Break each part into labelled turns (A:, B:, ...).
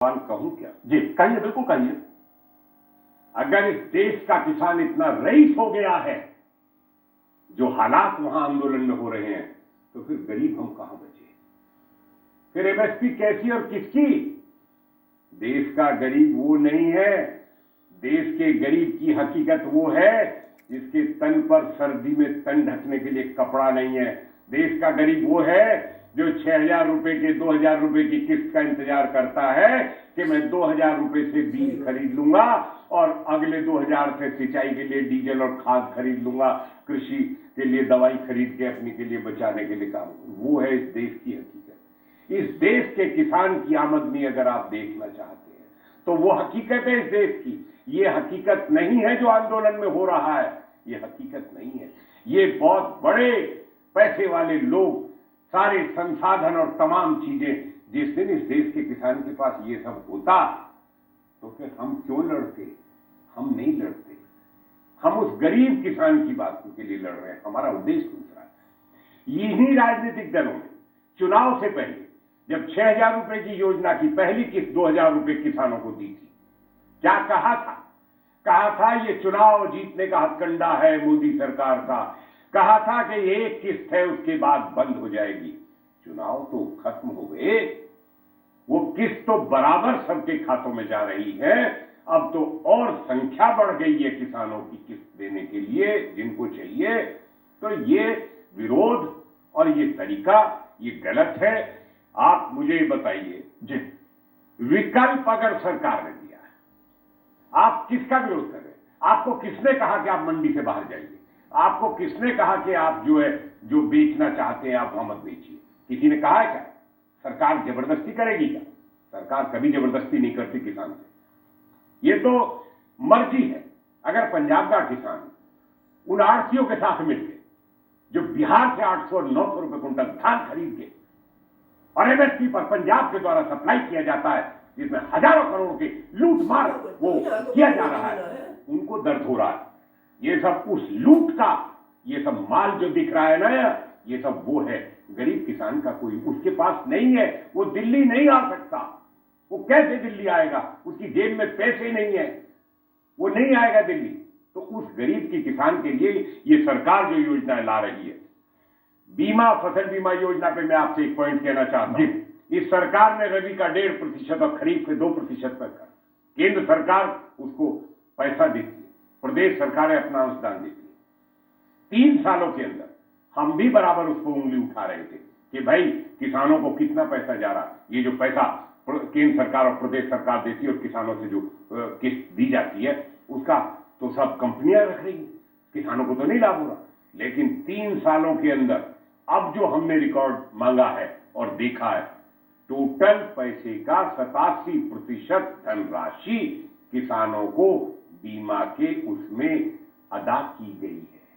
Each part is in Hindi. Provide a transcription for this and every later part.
A: सवाल कहूं क्या?
B: जी कहिए, बिल्कुल कहिए।
A: अगर इस देश का किसान इतना रईस हो गया है, जो हालात वहां आंदोलन में हो रहे हैं, तो फिर गरीब हम कहां बचे? फिर एमएसपी कैसी और किसकी? देश का गरीब वो नहीं है। देश के गरीब की हकीकत वो है जिसके तन पर सर्दी में तन ढकने के लिए कपड़ा नहीं है। देश का गरीब वो है जो 6,000 रुपए के 2,000 रुपए की किस्त का इंतजार करता है कि मैं 2,000 रुपए से बीज खरीद लूंगा और अगले 2,000 से सिंचाई के लिए डीजल और खाद खरीद लूंगा, कृषि के लिए दवाई खरीद के अपने के लिए बचाने के लिए काम। वो है इस देश की हकीकत। इस देश के किसान की आमदनी अगर आप देखना चाहते हैं तो वो हकीकत है इस देश की। ये हकीकत नहीं है जो आंदोलन में हो रहा है, ये हकीकत नहीं है। ये बहुत बड़े पैसे वाले लोग, सारे संसाधन और तमाम चीजें, जिस दिन इस देश के किसान के पास ये सब होता तो फिर हम क्यों लड़ते? हम नहीं लड़ते। हम उस गरीब किसान की बात के लिए लड़ रहे हैं। हमारा उद्देश्य दूसरा है। यही राजनीतिक दलों ने चुनाव से पहले जब 6,000 रुपए की योजना की पहली किस्त 2,000 रुपए किसानों को दी थी, क्या कहा था? कहा था ये चुनाव जीतने का हथकंडा है मोदी सरकार का। कहा था कि एक किस्त है, उसके बाद बंद हो जाएगी। चुनाव तो खत्म हो गए, वो किस्त तो बराबर सबके खातों में जा रही है। अब तो और संख्या बढ़ गई है किसानों की किस्त देने के लिए जिनको चाहिए। तो ये विरोध और ये तरीका ये गलत है। आप मुझे बताइए जी, विकल्प अगर सरकार ने दिया है, आप किसका विरोध कर रहे हैं? आपको किसने कहा कि आप मंडी से बाहर जाइए? आपको किसने कहा कि आप जो बेचना चाहते हैं आप वहां मत बेचिए? किसी ने कहा है क्या? सरकार जबरदस्ती करेगी क्या? सरकार कभी जबरदस्ती नहीं करती किसान से। ये तो मर्जी है। अगर पंजाब का किसान उन आड़तियों के साथ मिलकर जो बिहार से 800 और 900 रुपए कुंटल धान खरीद के और एमएसपी पर पंजाब के द्वारा सप्लाई किया जाता है, जिसमें हजारों करोड़ की लूट मार वो किया जा रहा है, उनको दर्द हो रहा है। ये सब उस लूट का ये सब माल जो दिख रहा है ना, ये सब वो है। गरीब किसान का कोई उसके पास नहीं है। वो दिल्ली नहीं आ सकता। वो कैसे दिल्ली आएगा? उसकी जेब में पैसे नहीं है, वो नहीं आएगा दिल्ली। तो उस गरीब की किसान के लिए ये सरकार जो योजना ला रही है, बीमा, फसल बीमा योजना पे मैं आपसे एक पॉइंट कहना चाहता हूं। इस सरकार ने रबी का 1.5% और खरीफ के 2% पर कर, केंद्र सरकार उसको पैसा देती है, प्रदेश सरकारें अपना अनुदान देती है। 3 सालों के अंदर हम भी बराबर उस पर उंगली उठा रहे थे कि भाई किसानों को कितना पैसा जा रहा। ये जो पैसा केंद्र सरकार और प्रदेश सरकार देती है और किसानों से जो किस्त दी जाती है उसका तो सब कंपनियां रख रही है, किसानों को तो नहीं लाभ हो रहा। लेकिन 3 सालों के अंदर अब जो हमने रिकॉर्ड मांगा है और देखा है, टोटल पैसे का 87% धनराशि किसानों को बीमा के उसमें अदा की गई है।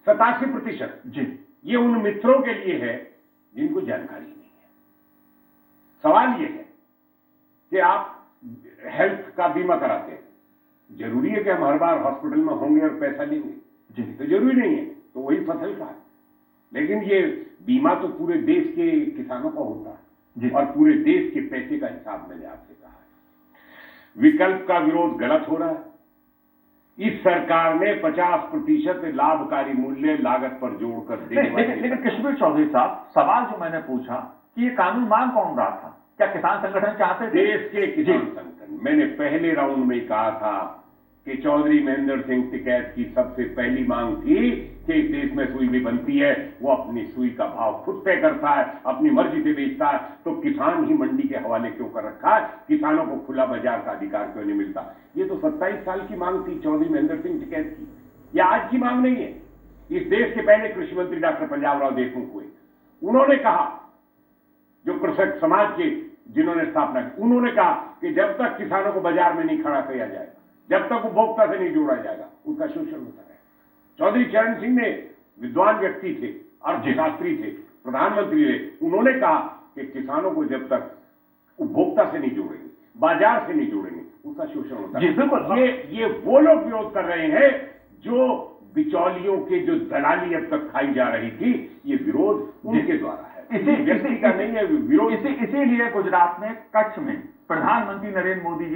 A: 87% जी। ये उन मित्रों के लिए है जिनको जानकारी नहीं है। सवाल ये है कि आप हेल्थ का बीमा कराते हैं, जरूरी है कि हम हर बार हॉस्पिटल में होंगे और पैसा लेंगे जी? तो जरूरी नहीं है। तो वही फसल का है। लेकिन ये बीमा तो पूरे देश के किसानों का होता है जी, और पूरे देश के पैसे का हिसाब मैंने आपसे कहा है। विकल्प का विरोध गलत हो रहा है। इस सरकार ने 50% लाभकारी मूल्य लागत पर जोड़कर देने
B: लेकिन कश्मीर चौधरी साहब, सवाल जो मैंने पूछा कि ये कानून मांग कौन रहा था? क्या किसान संगठन चाहते थे?
A: देश के किसान संगठन। मैंने पहले राउंड में कहा था कि चौधरी महेंद्र सिंह टिकैत की सबसे पहली मांग थी कि इस देश में सुई भी बनती है, वो अपनी सुई का भाव खुद तय करता है, अपनी मर्जी से बेचता है। तो किसान ही मंडी के हवाले क्यों कर रखा है? किसानों को खुला बाजार का अधिकार क्यों नहीं मिलता? ये तो 27 साल की मांग थी चौधरी महेंद्र सिंह टिकैत की। यह आज की मांग नहीं है। इस देश के पहले कृषि मंत्री डॉक्टर पंजाब राव देशमुख हुए, उन्होंने कहा, जो कृषक समाज के जिन्होंने स्थापना की, उन्होंने कहा कि जब तक किसानों को बाजार में नहीं खड़ा किया जाएगा, जब तक उपभोक्ता से नहीं जोड़ा जाएगा, उसका शोषण होता है। चौधरी चरण सिंह ने विद्वान व्यक्ति थे, अर्थशास्त्री थे, प्रधानमंत्री थे, उन्होंने कहा कि किसानों को जब तक उपभोक्ता से नहीं जोड़ेंगे, बाजार से नहीं जोड़ेंगे, उसका शोषण होता है। बिल्कुल। ये वो लोग विरोध कर रहे हैं जो बिचौलियों के जो दलाली अब तक खाई जा रही थी, ये विरोध उनके द्वारा है। व्यक्ति का नहीं है, विरोध।
B: इसीलिए गुजरात में कच्छ में प्रधानमंत्री नरेंद्र मोदी जी